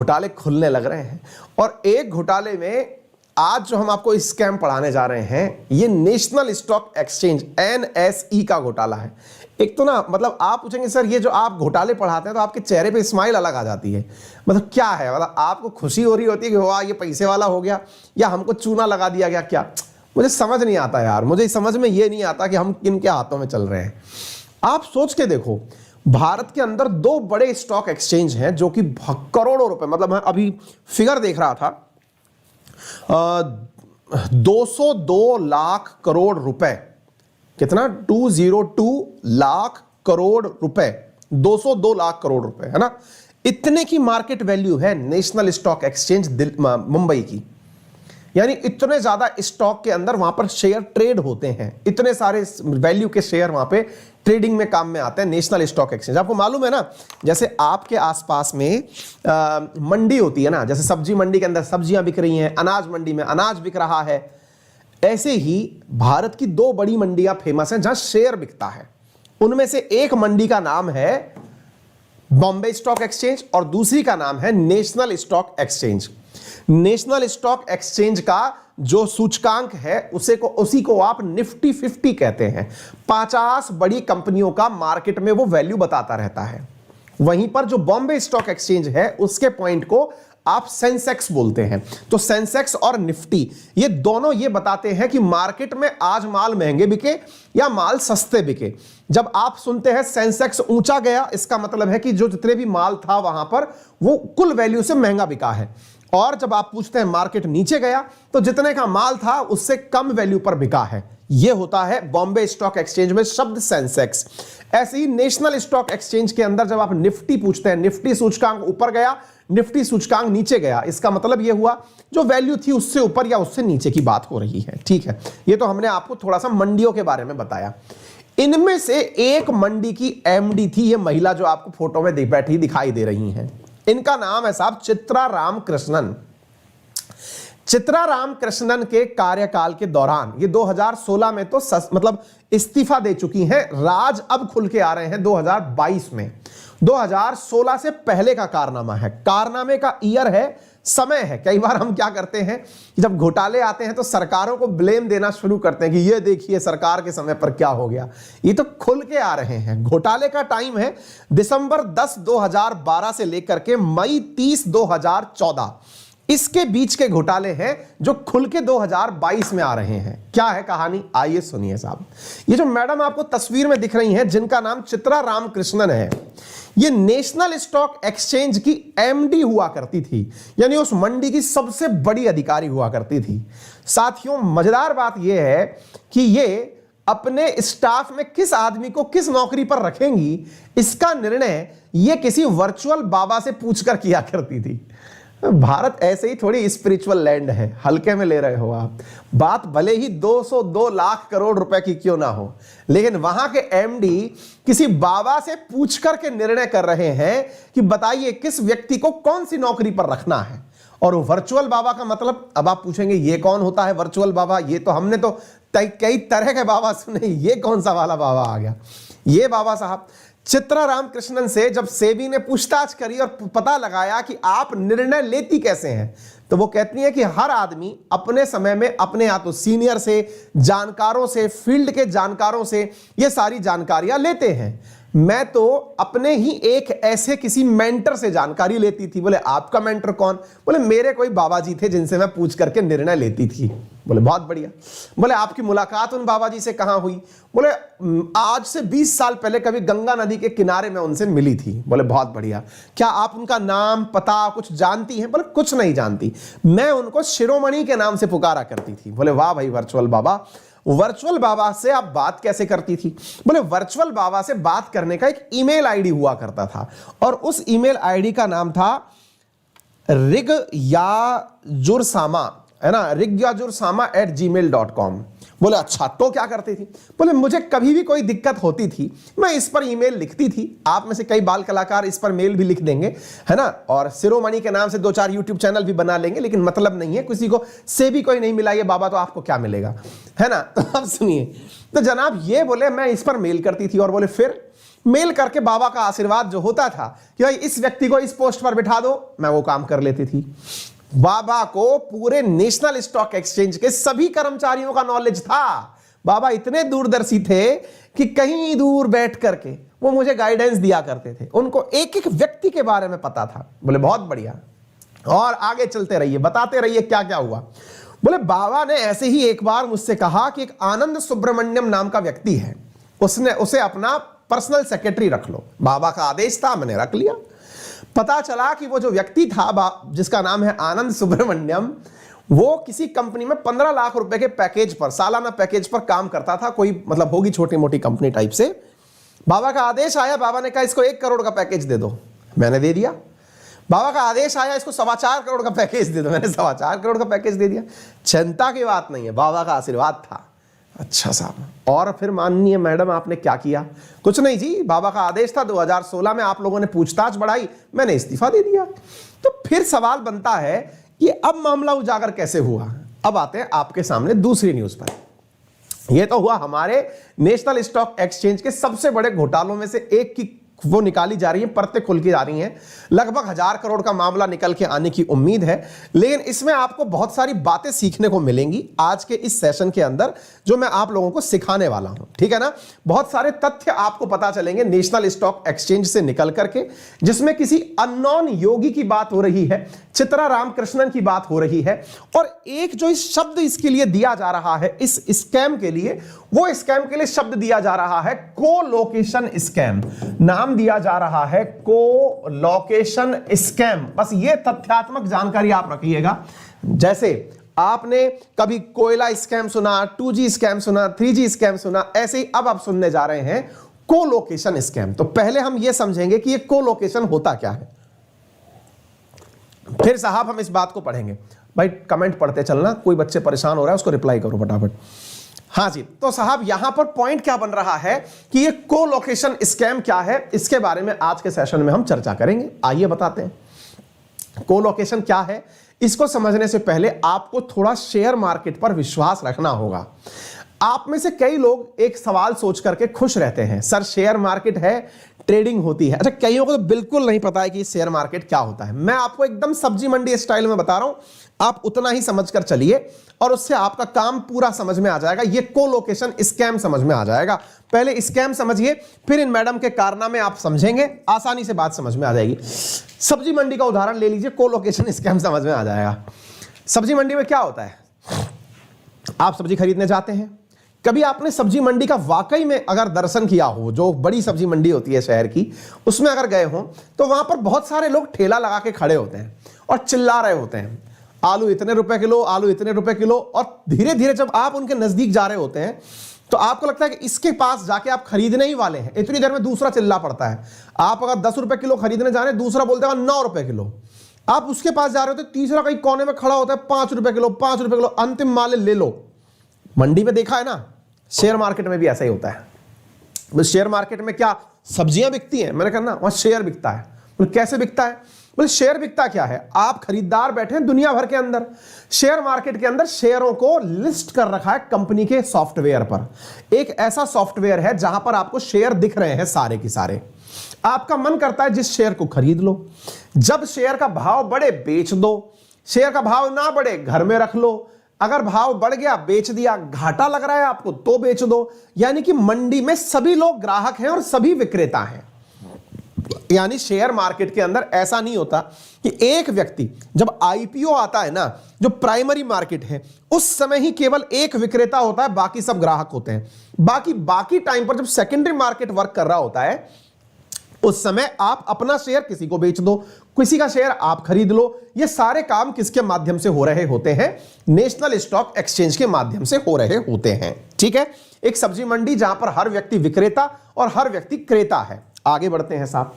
घोटाले खुलने लग रहे हैं। और एक घोटाले में आज जो हम आपको स्कैम पढ़ाने जा रहे हैं, ये नेशनल स्टॉक एक्सचेंज NSE का घोटाला है। एक तो ना मतलब आप पूछेंगे सर ये जो आप घोटाले पढ़ाते हैं तो आपके चेहरे पे स्माइल अलग आ जाती है, मतलब क्या है, मतलब आपको खुशी हो रही होती है कि वाह ये पैसे वाला हो गया या हमको चूना लगा दिया गया क्या? मुझे समझ नहीं आता यार, मुझे समझ में ये नहीं आता कि हम किन के हाथों में चल रहे हैं। आप सोच के देखो, भारत के अंदर 2 बड़े स्टॉक एक्सचेंज हैं जो कि करोड़ों रुपए, मतलब मैं अभी फिगर देख रहा था, 202 लाख करोड़ रुपए, कितना 202 लाख करोड़ रुपए, 202 लाख करोड़ रुपए, है ना, इतने की मार्केट वैल्यू है नेशनल स्टॉक एक्सचेंज मुंबई की। यानी इतने ज्यादा स्टॉक के अंदर वहां पर शेयर ट्रेड होते हैं, इतने सारे वैल्यू के शेयर वहां पे ट्रेडिंग में काम में आते हैं नेशनल स्टॉक एक्सचेंज। आपको मालूम है ना, जैसे आपके आसपास में मंडी होती है ना, जैसे सब्जी मंडी के अंदर सब्जियां बिक रही हैं, अनाज मंडी में अनाज बिक रहा है, ऐसे ही भारत की 2 बड़ी मंडियां फेमस हैं जहां शेयर बिकता है। उनमें से एक मंडी का नाम है बॉम्बे स्टॉक एक्सचेंज और दूसरी का नाम है national stock exchange. National stock exchange का जो सूचकांक है उसी को आप निफ्टी 50 कहते हैं। 50 बड़ी कंपनियों का मार्केट में वो वैल्यू बताता रहता है। वहीं पर जो बॉम्बे स्टॉक एक्सचेंज है उसके पॉइंट को आप सेंसेक्स बोलते हैं। तो सेंसेक्स और निफ्टी ये दोनों ये बताते हैं कि मार्केट में आज माल महंगे बिके या माल सस्ते बिके। जब आप सुनते हैं सेंसेक्स ऊंचा गया, इसका मतलब है कि जो जितने भी माल था वहां पर वो कुल वैल्यू से महंगा बिका है। और जब आप पूछते हैं मार्केट नीचे गया तो जितने का माल था उससे कम वैल्यू पर बिका है। यह होता है बॉम्बे स्टॉक एक्सचेंज में शब्द सेंसेक्स। ऐसे ही नेशनल स्टॉक एक्सचेंज के अंदर जब आप निफ्टी पूछते हैं, निफ्टी सूचकांक ऊपर गया, निफ्टी सूचकांक नीचे गया, इसका मतलब यह हुआ जो वैल्यू थी उससे ऊपर या उससे नीचे की बात हो रही है। ठीक है, यह तो हमने आपको थोड़ा सा मंडियों के बारे में बताया। इनमें से एक मंडी की MD थी, यह महिला जो आपको फोटो में बैठी दिखाई दे रही है। इनका नाम है साहब चित्रा रामकृष्णन। चित्रा रामकृष्णन के कार्यकाल के दौरान, ये 2016 में तो मतलब इस्तीफा दे चुकी हैं, राज अब खुल के आ रहे हैं 2022 में। 2016 से पहले का कारनामा है, कारनामे का ईयर है, समय है। कई बार हम क्या करते हैं, जब घोटाले आते हैं तो सरकारों को ब्लेम देना शुरू करते हैं कि ये देखिए सरकार के समय पर क्या हो गया। ये तो खुल के आ रहे हैं। घोटाले का टाइम है दिसंबर 10 2012 से लेकर के मई 30 2014, इसके बीच के घोटाले हैं जो खुल के 2022 में आ रहे हैं। क्या है कहानी, आइए सुनिए साहब। ये जो मैडम आपको तस्वीर में दिख रही हैं, जिनका नाम चित्रा रामकृष्णन है, ये नेशनल स्टॉक एक्सचेंज की MD हुआ करती थी, यानी उस मंडी की सबसे बड़ी अधिकारी हुआ करती थी। साथियों, मजेदार बात यह है कि ये अपने स्टाफ में किस आदमी को किस नौकरी पर रखेंगी, इसका निर्णय ये किसी वर्चुअल बाबा से पूछकर किया करती थी। भारत ऐसे ही थोड़ी स्पिरिचुअल लैंड है, हल्के में ले रहे हो आप। बात भले ही 202 लाख करोड़ रुपए की क्यों ना हो, लेकिन वहां के MD किसी बाबा से पूछकर के निर्णय कर रहे हैं कि बताइए किस व्यक्ति को कौन सी नौकरी पर रखना है। और वर्चुअल बाबा का मतलब, अब आप पूछेंगे ये कौन होता है वर्चुअल बाबा, ये तो हमने तो कई तरह के बाबा सुने, ये कौन सा वाला बाबा आ गया। ये बाबा साहब चित्रा रामकृष्णन से जब सेबी ने पूछताछ करी और पता लगाया कि आप निर्णय लेती कैसे हैं, तो वो कहती हैं कि हर आदमी अपने समय में अपने या तो सीनियर से, जानकारों से, फील्ड के जानकारों से ये सारी जानकारियां लेते हैं। मैं तो अपने ही एक ऐसे किसी मेंटर से जानकारी लेती थी। बोले आपका मेंटर कौन? बोले मेरे कोई बाबा जी थे जिनसे मैं पूछ करके निर्णय लेती थी। बोले बहुत बढ़िया। बोले आपकी मुलाकात उन बाबा जी से कहां हुई? बोले आज से 20 साल पहले कभी गंगा नदी के किनारे में उनसे मिली थी। बोले बहुत बढ़िया। क्या आप उनका नाम पता कुछ जानती हैं? बोले कुछ नहीं जानती, मैं उनको शिरोमणि के नाम से पुकारा करती थी। बोले वाह भाई वर्चुअल बाबा, वर्चुअल बाबा से आप बात कैसे करती थी? बोले वर्चुअल बाबा से बात करने का एक ईमेल आईडी हुआ करता था और उस ईमेल आईडी का नाम था ऋग्याजुरसामा, है ना, ऋग्याजुरसामा@gmail.com। बोले अच्छा, तो क्या करती थी? बोले मुझे कभी भी कोई दिक्कत होती थी मैं इस पर ईमेल लिखती थी। आप में से कई बाल कलाकार इस पर मेल भी लिख देंगे, है ना, और शिरोमणि के नाम से 2-4 यूट्यूब चैनल भी बना लेंगे, लेकिन मतलब नहीं है, किसी को से भी कोई नहीं मिला ये बाबा तो आपको क्या मिलेगा, है ना। तो आप सुनिए, तो जनाब ये बोले मैं इस पर मेल करती थी और बोले फिर मेल करके बाबा का आशीर्वाद जो होता था कि भाई इस व्यक्ति को इस पोस्ट पर बिठा दो, मैं वो काम कर लेती थी। बाबा को पूरे नेशनल स्टॉक एक्सचेंज के सभी कर्मचारियों का नॉलेज था। बाबा इतने दूरदर्शी थे कि कहीं दूर बैठ करके वो मुझे गाइडेंस दिया करते थे, उनको एक एक व्यक्ति के बारे में पता था। बोले बहुत बढ़िया, और आगे चलते रहिए, बताते रहिए क्या क्या हुआ। बोले बाबा ने ऐसे ही एक बार मुझसे कहा कि एक आनंद सुब्रमण्यम नाम का व्यक्ति है, उसे अपना पर्सनल सेक्रेटरी रख लो। बाबा का आदेश था, मैंने रख लिया। पता चला कि वो जो व्यक्ति था जिसका नाम है आनंद सुब्रमण्यम, वो किसी कंपनी में 15 लाख रुपए के पैकेज पर, सालाना पैकेज पर काम करता था। कोई मतलब होगी छोटी मोटी कंपनी टाइप से। बाबा का आदेश आया, बाबा ने कहा इसको 1 करोड़ का पैकेज दे दो, मैंने दे दिया। बाबा का आदेश आया इसको 4.25 करोड़ का पैकेज दे दो, मैंने 4.25 करोड़ का पैकेज दे दिया। चिंता की बात नहीं है, बाबा का आशीर्वाद था। अच्छा साहब, और फिर माननीय मैडम आपने क्या किया? कुछ नहीं जी, बाबा का आदेश था, 2016 में आप लोगों ने पूछताछ बढ़ाई, मैंने इस्तीफा दे दिया। तो फिर सवाल बनता है कि अब मामला उजागर कैसे हुआ? अब आते हैं आपके सामने दूसरी न्यूज पर। यह तो हुआ हमारे नेशनल स्टॉक एक्सचेंज के सबसे बड़े घोटालों में से एक की वो निकाली जा रही है, परतें खुल के जा रही हैं। लगभग 1000 करोड़ का मामला निकल के आने की उम्मीद है, लेकिन इसमें आपको बहुत सारी बातें सीखने को मिलेंगी आज के इस सेशन के अंदर, जो मैं आप लोगों को सिखाने वाला हूं, ठीक है ना। बहुत सारे तथ्य आपको पता चलेंगे नेशनल स्टॉक एक्सचेंज से निकल करके, जिसमें किसी अननोन योगी की बात हो रही है, चित्रा रामकृष्णन की बात हो रही है, और एक जो इस शब्द इसके लिए दिया जा रहा है, इस स्कैम के लिए, वो स्कैम के लिए शब्द दिया जा रहा है कोलोकेशन स्कैम। नाम दिया जा रहा है कोलोकेशन स्कैम। बस ये तथ्यात्मक जानकारी आप रखिएगा। जैसे आपने कभी कोयला स्कैम सुना, 2G स्कैम सुना, 3G स्कैम सुना, ऐसे ही अब आप सुनने जा रहे हैं कोलोकेशन स्कैम। तो पहले हम ये समझेंगे कि ये कोलोकेशन होता क्या है, फिर साहब हम इस बात को पढ़ेंगे। भाई कमेंट पढ़ते चलना, कोई बच्चे परेशान हो रहा है उसको रिप्लाई करो फटाफट। हाँ जी, तो साहब यहां पर पॉइंट क्या बन रहा है कि ये कोलोकेशन स्कैम क्या है, इसके बारे में आज के सेशन में हम चर्चा करेंगे। आइए बताते हैं कोलोकेशन क्या है। इसको समझने से पहले आपको थोड़ा शेयर मार्केट पर विश्वास रखना होगा। आप में से कई लोग एक सवाल सोच करके खुश रहते हैं, सर शेयर मार्केट है, ट्रेडिंग होती है। अच्छा, कईयों को तो बिल्कुल नहीं पता है कि शेयर मार्केट क्या होता है। मैं आपको एकदम सब्जी मंडी स्टाइल में बता रहा हूं, आप उतना ही समझकर चलिए और उससे आपका काम पूरा समझ में आ जाएगा। ये कोलोकेशन स्कैम समझ में आ जाएगा। पहले स्कैम समझिए, फिर इन मैडम के कारनामे आप समझेंगे, आसानी से बात समझ में आ जाएगी। सब्जी मंडी का उदाहरण ले लीजिए, कोलोकेशन स्कैम समझ में आ जाएगा। सब्जी मंडी में क्या होता है, आप सब्जी खरीदने जाते हैं। कभी आपने सब्जी मंडी का वाकई में अगर दर्शन किया हो, जो बड़ी सब्जी मंडी होती है शहर की, उसमें अगर गए हो तो वहां पर बहुत सारे लोग ठेला लगा के खड़े होते हैं और चिल्ला रहे होते हैं, आलू इतने रुपए किलो, आलू इतने रुपए किलो। और धीरे धीरे जब आप उनके नजदीक जा रहे होते हैं तो आपको लगता है कि इसके पास जाके आप खरीदने ही वाले हैं, इतनी देर में दूसरा चिल्ला पड़ता है। आप अगर 10 रुपए किलो खरीदने जा रहे हैं, दूसरा बोलते हैं 9 रुपए किलो। आप उसके पास जा रहे होते, तीसरा कहीं कोने में खड़ा होता है, 5 रुपए किलो, 5 रुपए किलो, अंतिम माल ले लो। मंडी में देखा है ना, शेयर मार्केट में भी ऐसा ही होता है। शेयर मार्केट में क्या सब्जियां बिकती हैं, मैंने कहा ना वहां शेयर बिकता है। बोले कैसे बिकता है? बोले शेयर बिकता क्या है, आप खरीदार बैठे हैं दुनिया भर के अंदर, शेयर मार्केट के अंदर शेयरों को लिस्ट कर रखा है कंपनी के सॉफ्टवेयर पर। एक ऐसा सॉफ्टवेयर है जहां पर आपको शेयर दिख रहे हैं सारे के सारे। आपका मन करता है जिस शेयर को खरीद लो, जब शेयर का भाव बढ़े बेच दो, शेयर का भाव ना बढ़े घर में रख लो, अगर भाव बढ़ गया बेच दिया, घाटा लग रहा है आपको तो बेच दो। यानी कि मंडी में सभी लोग ग्राहक हैं और सभी विक्रेता हैं। यानी शेयर मार्केट के अंदर ऐसा नहीं होता कि एक व्यक्ति, जब आईपीओ आता है ना, जो प्राइमरी मार्केट है, उस समय ही केवल एक विक्रेता होता है, बाकी सब ग्राहक होते हैं। बाकी टाइम पर जब सेकेंडरी मार्केट वर्क कर रहा होता है, उस समय आप अपना शेयर किसी को बेच दो, किसी का शेयर आप खरीद लो। ये सारे काम किसके माध्यम से हो रहे होते हैं? नेशनल स्टॉक एक्सचेंज के माध्यम से हो रहे होते हैं। ठीक है, एक सब्जी मंडी जहां पर हर व्यक्ति विक्रेता और हर व्यक्ति क्रेता है। आगे बढ़ते हैं साहब।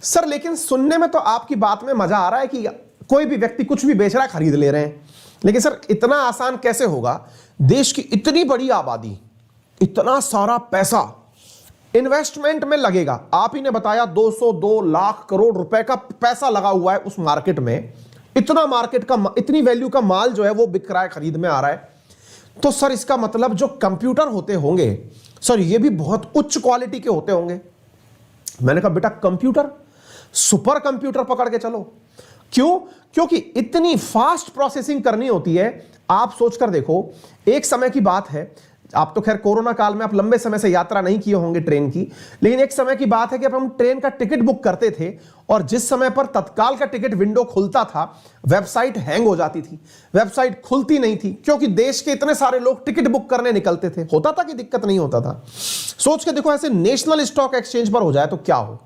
सर लेकिन सुनने में तो आपकी बात में मजा आ रहा है कि कोई भी व्यक्ति कुछ भी बेच रहा है, खरीद ले रहे हैं, लेकिन सर इतना आसान कैसे होगा? देश की इतनी बड़ी आबादी, इतना सारा पैसा इन्वेस्टमेंट में लगेगा। आप ही ने बताया 202 लाख करोड़ रुपए का पैसा लगा हुआ है उस मार्केट में। इतना मार्केट का, इतनी वैल्यू का माल जो है वो बिक रहा है, खरीद में आ रहा है। तो सर इसका मतलब जो कंप्यूटर होते होंगे, सर ये भी बहुत उच्च क्वालिटी के होते होंगे। मैंने कहा बेटा कंप्यूटर, सुपर कंप्यूटर पकड़ के चलो। क्यों? क्योंकि इतनी फास्ट प्रोसेसिंग करनी होती है। आप सोचकर देखो, एक समय की बात है, आप तो खैर कोरोना काल में आप लंबे समय से यात्रा नहीं किए होंगे ट्रेन की, लेकिन एक समय की बात है कि अब हम ट्रेन का टिकट बुक करते थे और जिस समय पर तत्काल का टिकट विंडो खुलता था, वेबसाइट हैंग हो जाती थी, वेबसाइट खुलती नहीं थी, क्योंकि देश के इतने सारे लोग टिकट बुक करने निकलते थे। होता था कि दिक्कत नहीं होता था? सोच के देखो, ऐसे नेशनल स्टॉक एक्सचेंज पर हो जाए तो क्या हो।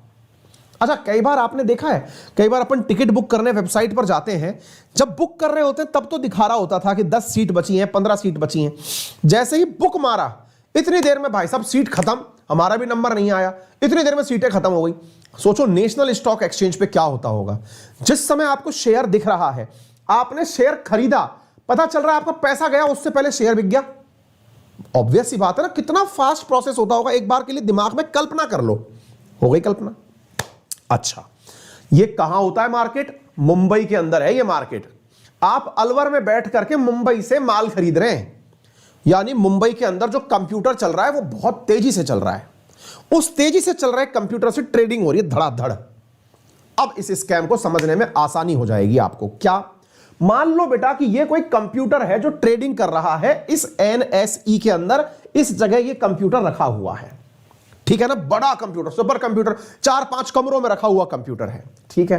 अच्छा, कई बार आपने देखा है, कई बार अपन टिकट बुक करने वेबसाइट पर जाते हैं, जब बुक कर रहे होते हैं तब तो दिखा रहा होता था कि 10 सीट बची हैं, 15 सीट बची हैं। जैसे ही बुक मारा, इतनी देर में भाई साहब सीट खत्म, हमारा भी नंबर नहीं आया, इतनी देर में सीटें खत्म हो गई। सोचो नेशनल स्टॉक एक्सचेंज पे क्या होता होगा। जिस समय आपको शेयर दिख रहा है, आपने शेयर खरीदा, पता चल रहा है आपका पैसा गया, उससे पहले शेयर बिक गया। ऑब्वियस सी बात है ना, कितना फास्ट प्रोसेस होता होगा। एक बार के लिए दिमाग में कल्पना कर लो, हो गई कल्पना। अच्छा, ये कहां होता है मार्केट? मुंबई के अंदर है ये मार्केट। आप अलवर में बैठ करके मुंबई से माल खरीद रहे हैं, यानी मुंबई के अंदर जो कंप्यूटर चल रहा है वो बहुत तेजी से चल रहा है। उस तेजी से चल रहे कंप्यूटर से ट्रेडिंग हो रही है धड़ाधड़। अब इस स्कैम को समझने में आसानी हो जाएगी आपको। क्या? मान लो बेटा कि ये कोई कंप्यूटर है जो ट्रेडिंग कर रहा है, इस NSE के अंदर इस जगह ये कंप्यूटर रखा हुआ है, ठीक है ना? बड़ा कंप्यूटर, सुपर कंप्यूटर, 4-5 कमरों में रखा हुआ कंप्यूटर है, ठीक है।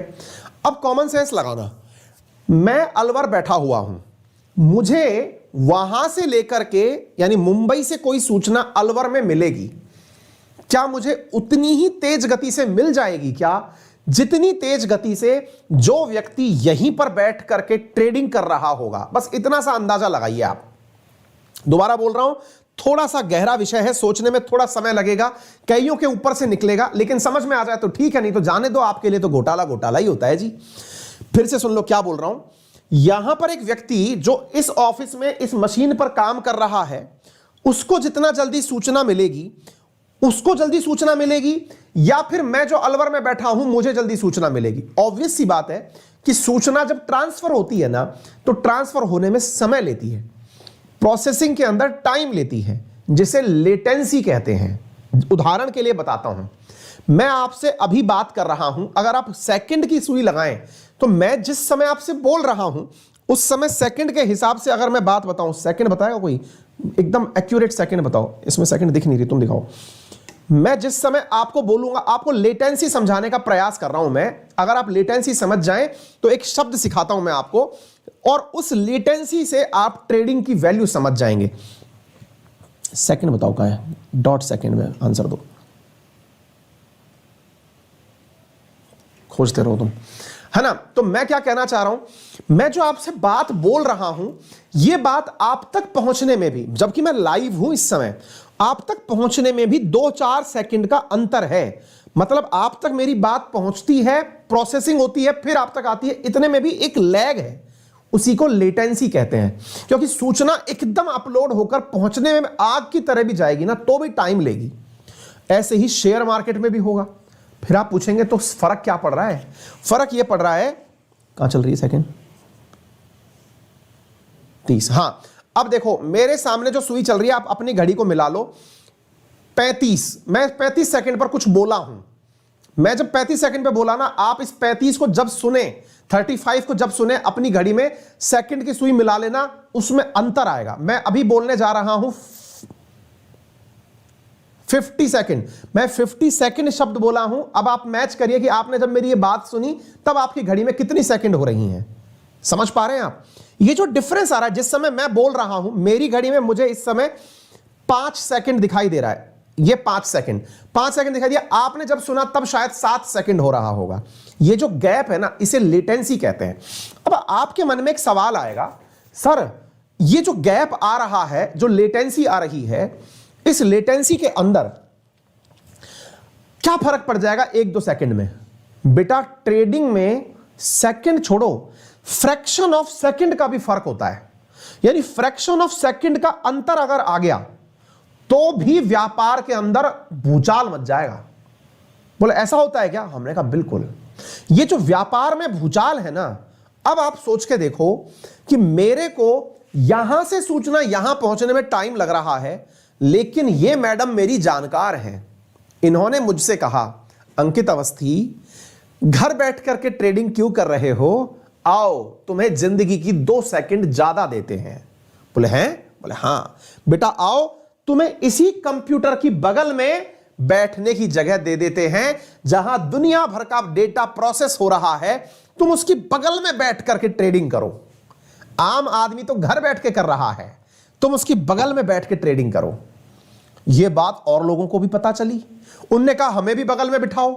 अब कॉमन सेंस लगाना, मैं अलवर बैठा हुआ हूं, मुझे वहां से लेकर के यानी मुंबई से कोई सूचना अलवर में मिलेगी, क्या मुझे उतनी ही तेज गति से मिल जाएगी क्या, जितनी तेज गति से जो व्यक्ति यहीं पर बैठ करके ट्रेडिंग कर रहा होगा? बस इतना सा अंदाजा लगाइए आप। दोबारा बोल रहा हूं, थोड़ा सा गहरा विषय है, सोचने में थोड़ा समय लगेगा, कईयों के ऊपर से निकलेगा, लेकिन समझ में आ जाए तो ठीक है, नहीं तो जाने दो, आपके लिए तो घोटाला घोटाला ही होता है जी। फिर से सुन लो क्या बोल रहा हूं। यहां पर एक व्यक्ति जो इस ऑफिस में इस मशीन पर काम कर रहा है, उसको जितना जल्दी सूचना मिलेगी, उसको जल्दी सूचना मिलेगी, या फिर मैं जो अलवर में बैठा हूं मुझे जल्दी सूचना मिलेगी? ऑब्वियस सी बात है कि सूचना जब ट्रांसफर होती है ना, तो ट्रांसफर होने में समय लेती है, प्रोसेसिंग के अंदर टाइम लेती है, जिसे लेटेंसी कहते हैं। उदाहरण के लिए बताता हूं, मैं आपसे अभी बात कर रहा हूं, अगर आप सेकंड की सुई लगाएं तो मैं जिस समय आपसे बोल रहा हूं उस समय सेकंड के हिसाब से अगर मैं बात बताऊं, सेकंड बताएगा कोई? एकदम एक्यूरेट सेकंड बताओ। इसमें सेकंड दिख नहीं रही, तुम दिखाओ। मैं जिस समय आपको बोलूंगा, आपको लेटेंसी समझाने का प्रयास कर रहा हूं मैं। अगर आप लेटेंसी समझ जाएं तो एक शब्द सिखाता हूं मैं आपको, और उस लेटेंसी से आप ट्रेडिंग की वैल्यू समझ जाएंगे। सेकंड बताओ कहां है? डॉट सेकंड में आंसर दो, खोजते रहो तुम, है ना? तो मैं क्या कहना चाह रहा हूं, मैं जो आपसे बात बोल रहा हूं, यह बात आप तक पहुंचने में भी, जबकि मैं लाइव हूं इस समय, आप तक पहुंचने में भी 2-4 सेकंड का अंतर है। मतलब आप तक मेरी बात पहुंचती है, प्रोसेसिंग होती है, फिर आप तक आती है, इतने में भी एक लैग है, उसी को लेटेंसी कहते हैं। क्योंकि सूचना एकदम अपलोड होकर पहुंचने में आग की तरह भी जाएगी ना, तो भी टाइम लेगी। ऐसे ही शेयर मार्केट में भी होगा। फिर आप पूछेंगे तो फर्क क्या पड़ रहा है? फर्क यह पड़ रहा है, कहां चल रही है सेकंड? 30। हां, अब देखो मेरे सामने जो सुई चल रही है, आप अपनी घड़ी को मिला लो, 35। मैं 35 सेकंड पर कुछ बोला हूं। मैं जब 35 सेकंड पे बोला ना, आप इस 35 को जब सुने, 35 को जब सुने, अपनी घड़ी में सेकंड की सुई मिला लेना, उसमें अंतर आएगा। मैं अभी बोलने जा रहा हूं 50 सेकंड, मैं 50 सेकंड शब्द बोला हूं। अब आप मैच करिए कि आपने जब मेरी ये बात सुनी तब आपकी घड़ी में कितनी सेकंड हो रही हैं। समझ पा रहे हैं आप? ये जो डिफरेंस आ रहा है, जिस समय मैं बोल रहा हूं मेरी घड़ी में मुझे इस समय 5 सेकंड दिखाई दे रहा है, ये 5 सेकंड दिखाई दिया, आपने जब सुना तब शायद 7 सेकंड हो रहा होगा। ये जो गैप है ना, इसे लेटेंसी कहते हैं। अब आपके मन में एक सवाल आएगा, सर ये जो गैप आ रहा है, जो लेटेंसी आ रही है, इस लेटेंसी के अंदर क्या फर्क पड़ जाएगा 1-2 सेकंड में? बेटा ट्रेडिंग में सेकंड छोड़ो, फ्रैक्शन ऑफ सेकंड का भी फर्क होता है। यानी फ्रैक्शन ऑफ सेकंड का अंतर अगर आ गया तो भी व्यापार के अंदर भूचाल मच जाएगा। बोले ऐसा होता है क्या? हमने कहा बिल्कुल। ये जो व्यापार में भूचाल है ना, अब आप सोच के देखो कि मेरे को यहां से सूचना यहां पहुंचने में टाइम लग रहा है, लेकिन ये मैडम मेरी जानकार हैं, इन्होंने मुझसे कहा अंकित अवस्थी, घर बैठ करके ट्रेडिंग क्यों कर रहे हो? आओ तुम्हें जिंदगी की 2 सेकंड ज्यादा देते हैं। बोले हैं? बोले हां बेटा आओ, तुम्हें इसी कंप्यूटर की बगल में बैठने की जगह दे देते हैं, जहां दुनिया भर का डेटा प्रोसेस हो रहा है, तुम उसकी बगल में बैठ करके ट्रेडिंग करो। आम आदमी तो घर बैठ के कर रहा है, तुम उसकी बगल में बैठ के ट्रेडिंग करो। यह बात और लोगों को भी पता चली, उनने कहा हमें भी बगल में बिठाओ।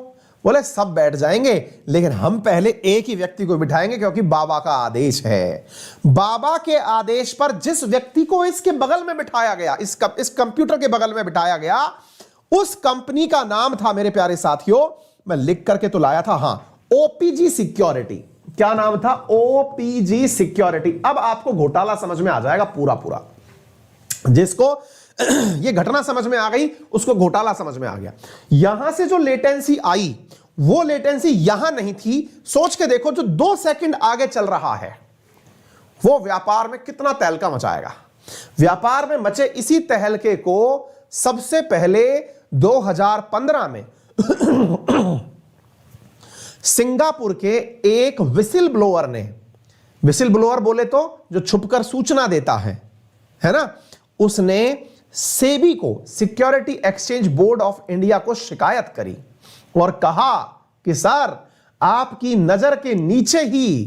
बोले सब बैठ जाएंगे, लेकिन हम पहले एक ही व्यक्ति को बिठाएंगे, क्योंकि बाबा का आदेश है। बाबा के आदेश पर जिस व्यक्ति को इसके बगल में बिठाया गया, इस कंप्यूटर के बगल में बिठाया गया, उस कंपनी का नाम था मेरे प्यारे साथियों, मैं लिख करके तो लाया था, हां, ओपीजी सिक्योरिटी। क्या नाम था? OPG security. अब आपको घोटाला समझ में आ जाएगा पूरा पूरा। जिसको ये घटना समझ में आ गई, उसको घोटाला समझ में आ गया। यहां से जो लेटेंसी आई, वो लेटेंसी यहां नहीं थी। सोच के देखो, जो 2 सेकंड आगे चल रहा है, वो व्यापार में कितना तहलका मचाएगा। व्यापार में मचे इसी तहलके को सबसे पहले 2015 में सिंगापुर के एक विसिल ब्लोअर ने, विसिल ब्लोअर बोले तो जो छुपकर सूचना देता है ना, उसने सेबी को, security exchange board of India को शिकायत करी और कहा कि सर आपकी नजर के नीचे ही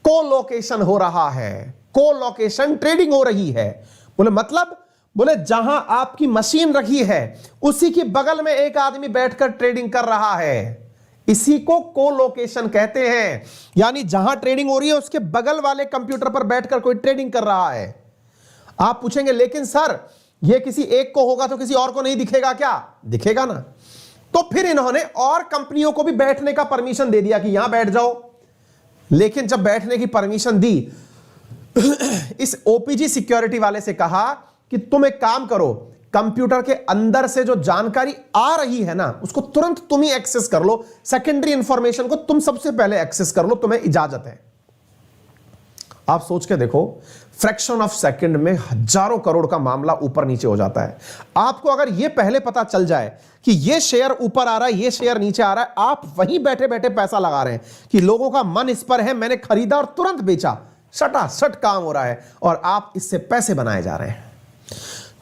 कोलोकेशन हो रहा है, कोलोकेशन ट्रेडिंग हो रही है। बोले मतलब? बोले जहां आपकी मशीन रखी है उसी के बगल में एक आदमी बैठकर ट्रेडिंग कर रहा है, इसी को कोलोकेशन कहते हैं। यानी जहां ट्रेडिंग हो रही है उसके बगल वाले कंप्यूटर पर बैठकर कोई ट्रेडिंग कर रहा है। आप पूछेंगे लेकिन सर ये किसी एक को होगा तो किसी और को नहीं दिखेगा क्या? दिखेगा ना। तो फिर इन्होंने और कंपनियों को भी बैठने का परमिशन दे दिया कि यहां बैठ जाओ। लेकिन जब बैठने की परमिशन दी, इस ओपीजी सिक्योरिटी वाले से कहा कि तुम एक काम करो, कंप्यूटर के अंदर से जो जानकारी आ रही है ना, उसको तुरंत तुम ही एक्सेस कर लो, सेकेंडरी इंफॉर्मेशन को तुम सबसे पहले एक्सेस कर लो, तुम्हें इजाजत है। आप सोच के देखो, फ्रैक्शन ऑफ सेकंड में हजारों करोड़ का मामला ऊपर नीचे हो जाता है। आपको अगर यह पहले पता चल जाए कि यह शेयर ऊपर आ रहा है, यह शेयर नीचे आ रहा है, आप वहीं बैठे बैठे पैसा लगा रहे हैं कि लोगों का मन इस पर है, मैंने खरीदा और तुरंत बेचा, सटासट काम हो रहा है और आप इससे पैसे बनाए जा रहे हैं।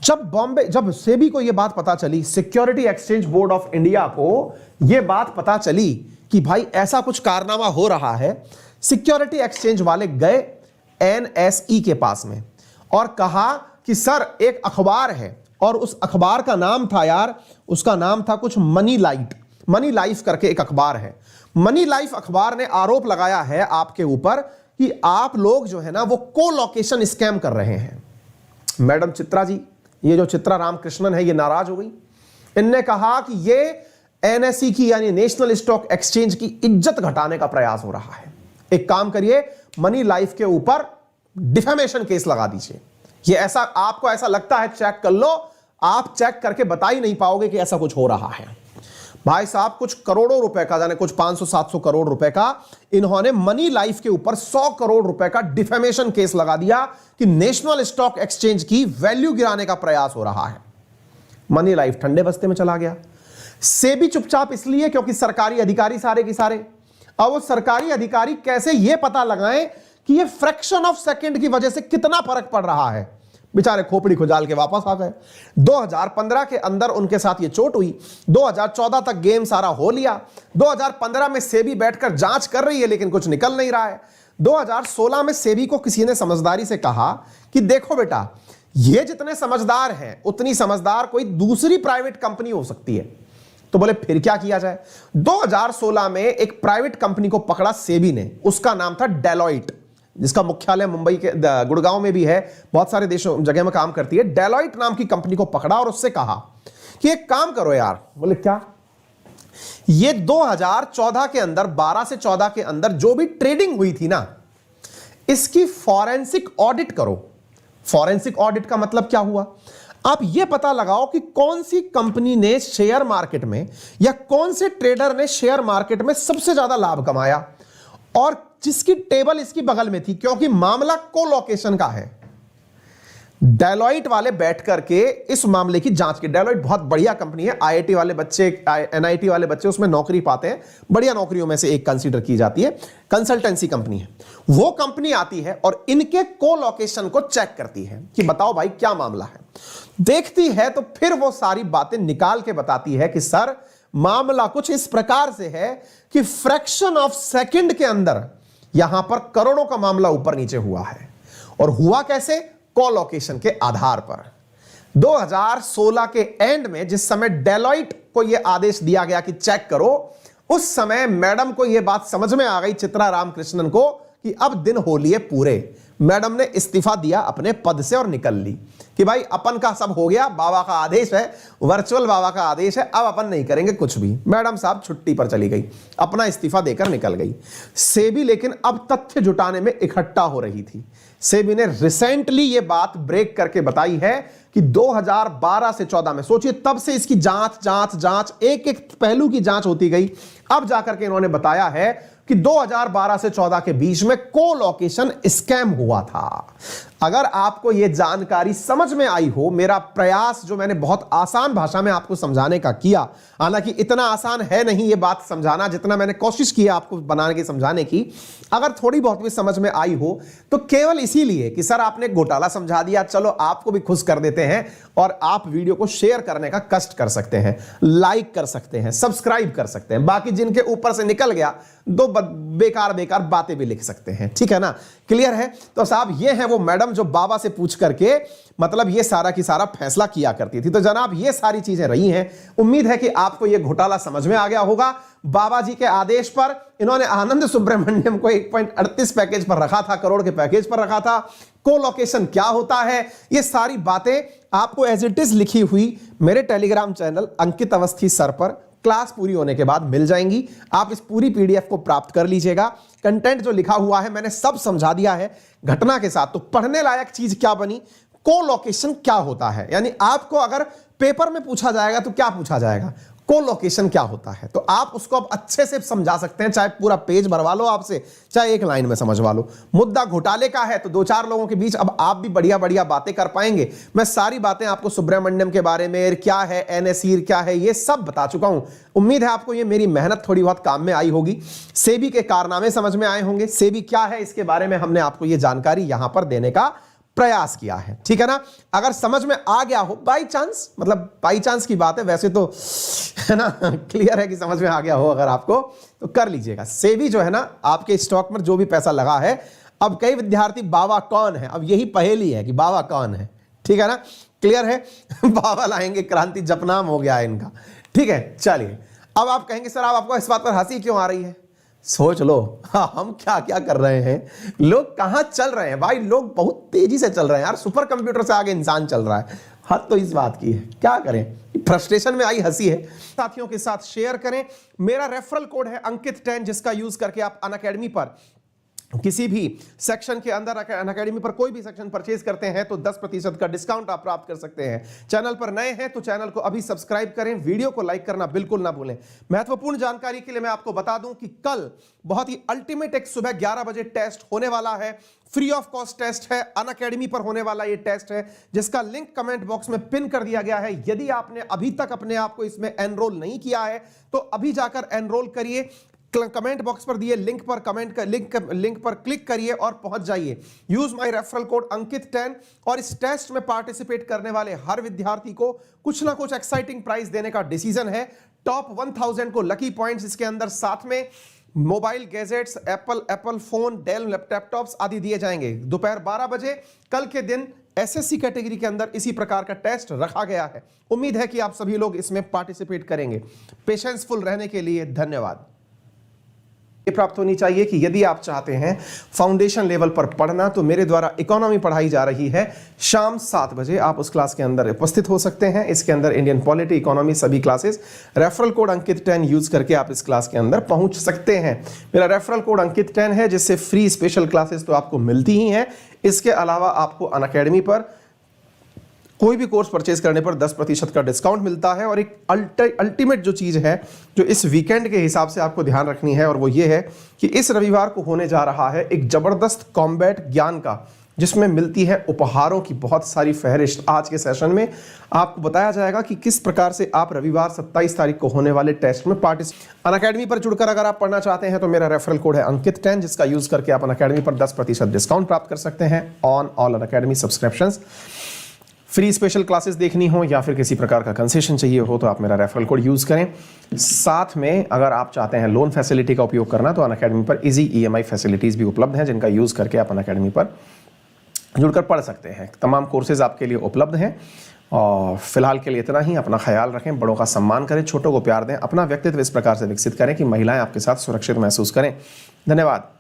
जब सेबी को यह बात पता चली, security exchange board of India को यह बात पता चली कि भाई ऐसा कुछ कारनामा हो रहा है, सिक्योरिटी एक्सचेंज वाले गए एनएसई के पास में और कहा कि सर एक अखबार है, और उस अखबार का नाम था यार, उसका नाम था कुछ मनी लाइफ करके एक अखबार है। मनी लाइफ अखबार ने आरोप लगाया है आपके ऊपर कि आप लोग जो है ना वो कोलोकेशन स्कैम कर रहे हैं। मैडम चित्रा जी, ये जो चित्रा रामकृष्णन है, ये नाराज हो गई। इनने कहा कि ये एनएसई की यानी नेशनल स्टॉक एक्सचेंज की इज्जत घटाने का प्रयास हो रहा है। एक काम करिए, मनी लाइफ के ऊपर डिफेमेशन केस लगा दीजिए। ये ऐसा आपको ऐसा लगता है, चेक कर लो, आप चेक करके बता ही नहीं पाओगे कि ऐसा कुछ हो रहा है। भाई साहब कुछ करोड़ों रुपए का, जाने कुछ 500-700 करोड़ रुपए का इन्होंने मनी लाइफ के ऊपर 100 करोड़ रुपए का डिफेमेशन केस लगा दिया कि नेशनल स्टॉक एक्सचेंज की वैल्यू गिराने का प्रयास हो रहा है। मनी लाइफ ठंडे बस्ते में चला गया। सेबी चुपचाप इसलिए क्योंकि सरकारी अधिकारी सारे के सारे, अब वो सरकारी अधिकारी कैसे यह पता लगाएं कि ये फ्रैक्शन ऑफ सेकंड की वजह से कितना फर्क पड़ रहा है। बेचारे खोपड़ी खुजाल के वापस आ गए। 2015 के अंदर उनके साथ ये चोट हुई। 2014 तक गेम सारा हो लिया। 2015 में सेबी बैठकर जांच कर रही है, लेकिन कुछ निकल नहीं रहा है। 2016 में सेबी को किसी ने समझदारी से कहा कि देखो बेटा, ये जितने समझदार हैं उतनी समझदार कोई दूसरी प्राइवेट कंपनी हो सकती है। तो बोले फिर क्या किया जाए। 2016 में एक प्राइवेट कंपनी को पकड़ा सेबी ने, उसका नाम था डेलॉइट, जिसका मुख्यालय मुंबई के गुड़गांव में भी है, बहुत सारे देशों जगह में काम करती है। डेलॉइट नाम की कंपनी को पकड़ा और उससे कहा कि एक काम करो यार। बोले क्या? ये 2014 के अंदर, 12 से 14 के अंदर जो भी ट्रेडिंग हुई थी ना, इसकी फॉरेंसिक ऑडिट करो। फॉरेंसिक ऑडिट का मतलब क्या हुआ? आप यह पता लगाओ कि कौन सी कंपनी ने शेयर मार्केट में या कौन से ट्रेडर ने शेयर मार्केट में सबसे ज्यादा लाभ कमाया और जिसकी टेबल इसकी बगल में थी, क्योंकि मामला कोलोकेशन का है। डेलॉइट वाले बैठ करके इस मामले की जांच की। डेलॉइट बहुत बढ़िया कंपनी है, आईआईटी वाले बच्चे, एनआईटी वाले बच्चे उसमें नौकरी पाते हैं, बढ़िया नौकरियों में से एक कंसीडर की जाती है, कंसल्टेंसी कंपनी है। वो कंपनी आती है और इनके कोलोकेशन को चेक करती है कि बताओ भाई क्या मामला है। देखती है तो फिर वो सारी बातें निकाल के बताती है कि सर मामला कुछ इस प्रकार से है कि फ्रैक्शन ऑफ सेकंड के अंदर यहां पर करोड़ों का मामला ऊपर नीचे हुआ है। और हुआ कैसे? कोलोकेशन के आधार पर। 2016 के एंड में जिस समय डेलॉइट को यह आदेश दिया गया कि चेक करो, उस समय मैडम को यह बात समझ में आ गई, चित्रा रामकृष्णन को, कि अब दिन हो लिए पूरे। मैडम ने इस्तीफा दिया अपने पद से और निकल ली कि भाई अपन का सब हो गया, बाबा का आदेश है, वर्चुअल बाबा का आदेश है, अब अपन नहीं करेंगे कुछ भी। मैडम साहब छुट्टी पर चली गई, अपना इस्तीफा देकर निकल गई। सेबी लेकिन अब तथ्य जुटाने में इकट्ठा हो रही थी। सेबी ने रिसेंटली यह बात ब्रेक करके बताई है कि 2012 से 14 में, सोचिए तब से इसकी जांच एक एक पहलू की जांच होती गई। अब जाकर के इन्होंने बताया है कि 2012 से 14 के बीच में कोलोकेशन स्कैम हुआ था। अगर आपको यह जानकारी समझ में आई हो, मेरा प्रयास जो मैंने बहुत आसान भाषा में आपको समझाने का किया, हालांकि इतना आसान है नहीं यह बात समझाना जितना मैंने कोशिश की आपको बनाने की समझाने की, अगर थोड़ी बहुत भी समझ में आई हो तो केवल इसीलिए कि सर आपने घोटाला समझा दिया, चलो आपको भी खुश कर देते हैं और आप वीडियो को शेयर करने का कष्ट कर सकते हैं, लाइक कर सकते हैं, सब्सक्राइब कर सकते हैं, बाकी जिनके ऊपर से निकल गया दो बेकार बातें भी लिख सकते हैं। ठीक है ना, क्लियर है? तो साहब ये है वो मैडम जो बाबा से पूछ करके मतलब ये सारा की सारा फैसला किया करती थी। तो जनाब ये सारी चीजें रही हैं। उम्मीद है कि आपको ये घोटाला समझ में आ गया होगा। बाबा जी के आदेश पर इन्होंने आनंद सुब्रमण्यम को 1.38 पैकेज पर रखा था, करोड़ के पैकेज पर रखा था। कोलोकेशन क्या होता है, ये सारी बातें आपको एज इट इज लिखी हुई मेरे टेलीग्राम चैनल अंकित अवस्थी सर पर क्लास पूरी होने के बाद मिल जाएंगी। आप इस पूरी पीडीएफ को प्राप्त कर लीजिएगा। कंटेंट जो लिखा हुआ है मैंने सब समझा दिया है घटना के साथ। तो पढ़ने लायक चीज क्या बनी, कोलोकेशन क्या होता है, यानी आपको अगर पेपर में पूछा जाएगा तो क्या पूछा जाएगा, कोलोकेशन क्या होता है, तो आप उसको अब अच्छे से समझा सकते हैं। चाहे पूरा पेज भरवा लो आपसे, चाहे एक लाइन में समझवा लो। मुद्दा घोटाले का है तो दो चार लोगों के बीच अब आप भी बढ़िया बढ़िया बातें कर पाएंगे। मैं सारी बातें आपको सुब्रमण्यम के बारे में क्या है, एनएसईर क्या है, ये सब बता चुका हूं। उम्मीद है आपको ये मेरी मेहनत थोड़ी बहुत काम में आई होगी। सेबी के कारनामे समझ में आए होंगे, सेबी क्या है इसके बारे में हमने आपको ये जानकारी यहां पर देने का प्रयास किया है। ठीक है ना, अगर समझ में आ गया हो बाई चांस, मतलब बाई चांस की बात है, वैसे तो है ना क्लियर है कि समझ में आ गया हो अगर आपको, तो कर लीजिएगा। सेबी जो है ना आपके स्टॉक में जो भी पैसा लगा है, अब कई विद्यार्थी बाबा कौन है, अब यही पहेली है कि बाबा कौन है। ठीक है ना, क्लियर है बाबा लाएंगे क्रांति जपनाम हो गया है इनका। ठीक है, चलिए अब आप कहेंगे सर आपको इस बात पर हंसी क्यों आ रही है, सोच लो हम क्या क्या कर रहे हैं, लोग कहां चल रहे हैं भाई, लोग बहुत तेजी से चल रहे हैं यार, सुपर कंप्यूटर से आगे इंसान चल रहा है। हद तो इस बात की है, क्या करें, फ्रस्ट्रेशन में आई हंसी है। साथियों के साथ शेयर करें। मेरा रेफरल कोड है अंकित10, जिसका यूज करके आप अनअकैडमी पर किसी भी सेक्शन के अंदर अनअकैडमी पर कोई भी सेक्शन परचेज करते हैं तो 10% का डिस्काउंट आप प्राप्त कर सकते हैं। चैनल पर नए हैं तो चैनल को अभी सब्सक्राइब करें, वीडियो को लाइक करना बिल्कुल ना भूलें। महत्वपूर्ण जानकारी के लिए मैं आपको बता दूं कि कल बहुत ही अल्टीमेट एक सुबह 11 बजे टेस्ट होने वाला है, फ्री ऑफ कॉस्ट टेस्ट है, अनअकैडमी पर होने वाला ये टेस्ट है, जिसका लिंक कमेंट बॉक्स में पिन कर दिया गया है। यदि आपने अभी तक अपने आप को इसमें एनरोल नहीं किया है तो अभी जाकर एनरोल करिए। कमेंट बॉक्स पर दिए लिंक पर कमेंट कर लिंक पर क्लिक करिए और पहुंच जाइए। यूज माय रेफरल कोड अंकित10 और इस टेस्ट में पार्टिसिपेट करने वाले हर विद्यार्थी को कुछ ना कुछ एक्साइटिंग प्राइज देने का डिसीजन है। टॉप 1000 को लकी पॉइंट्स इसके अंदर, साथ में mobile gadgets, Apple phone, Dell laptops आदि दिए जाएंगे। दोपहर 12 बजे कल के दिन एसएससी कैटेगरी के अंदर इसी प्रकार का टेस्ट रखा गया है। उम्मीद है कि आप सभी लोग इसमें पार्टिसिपेट करेंगे। पेशेंसफुल रहने के लिए धन्यवाद। ये प्राप्त होनी चाहिए कि यदि आप चाहते हैं फाउंडेशन लेवल पर पढ़ना तो मेरे द्वारा इकोनॉमी पढ़ाई जा रही है शाम 7 बजे, आप उस क्लास के अंदर उपस्थित हो सकते हैं। इसके अंदर इंडियन पॉलिटी, इकोनॉमी सभी क्लासेस, रेफरल कोड अंकित10 यूज करके आप इस क्लास के अंदर पहुंच सकते हैं। मेरा रेफरल कोड अंकित10 है, जिससे फ्री स्पेशल क्लासेस तो आपको मिलती ही हैं। इसके अलावा आपको अनअकैडमी पर कोई भी कोर्स परचेज करने पर 10% का डिस्काउंट मिलता है। और एक अल्टीमेट जो चीज़ है जो इस वीकेंड के हिसाब से आपको ध्यान रखनी है, और वो ये है कि इस रविवार को होने जा रहा है एक ज़बरदस्त कॉम्बैट ज्ञान का जिसमें मिलती है उपहारों की बहुत सारी फहरिस्त। आज के सेशन में आपको बताया जाएगा कि किस प्रकार से आप रविवार 27 तारीख को होने वाले टेस्ट में पार्टिसिपेट। अनअकैडमी पर जुड़कर अगर आप पढ़ना चाहते हैं तो मेरा रेफरल कोड है अंकित 10, जिसका यूज करके आप अनअकैडमी पर 10% डिस्काउंट प्राप्त कर सकते हैं on all Unacademy subscriptions. Free special classes देखनी हो या फिर किसी प्रकार का कंसेशन चाहिए हो तो आप मेरा रेफरल कोड यूज करें। साथ में अगर आप चाहते हैं लोन फैसिलिटी का उपयोग करना तो अनअकैडमी पर इजी EMI फैसिलिटीज भी उपलब्ध हैं, जिनका यूज करके आप अनअकैडमी पर जुड़कर पढ़ सकते हैं। तमाम कोर्सेज आपके लिए उपलब्ध हैं। और फिलहाल के लिए इतना ही। अपना ख्याल रखें, बड़ों का सम्मान करें, छोटों को प्यार दें, अपना व्यक्तित्व इस प्रकार से विकसित करें कि महिलाएं आपके साथ सुरक्षित महसूस करें। धन्यवाद।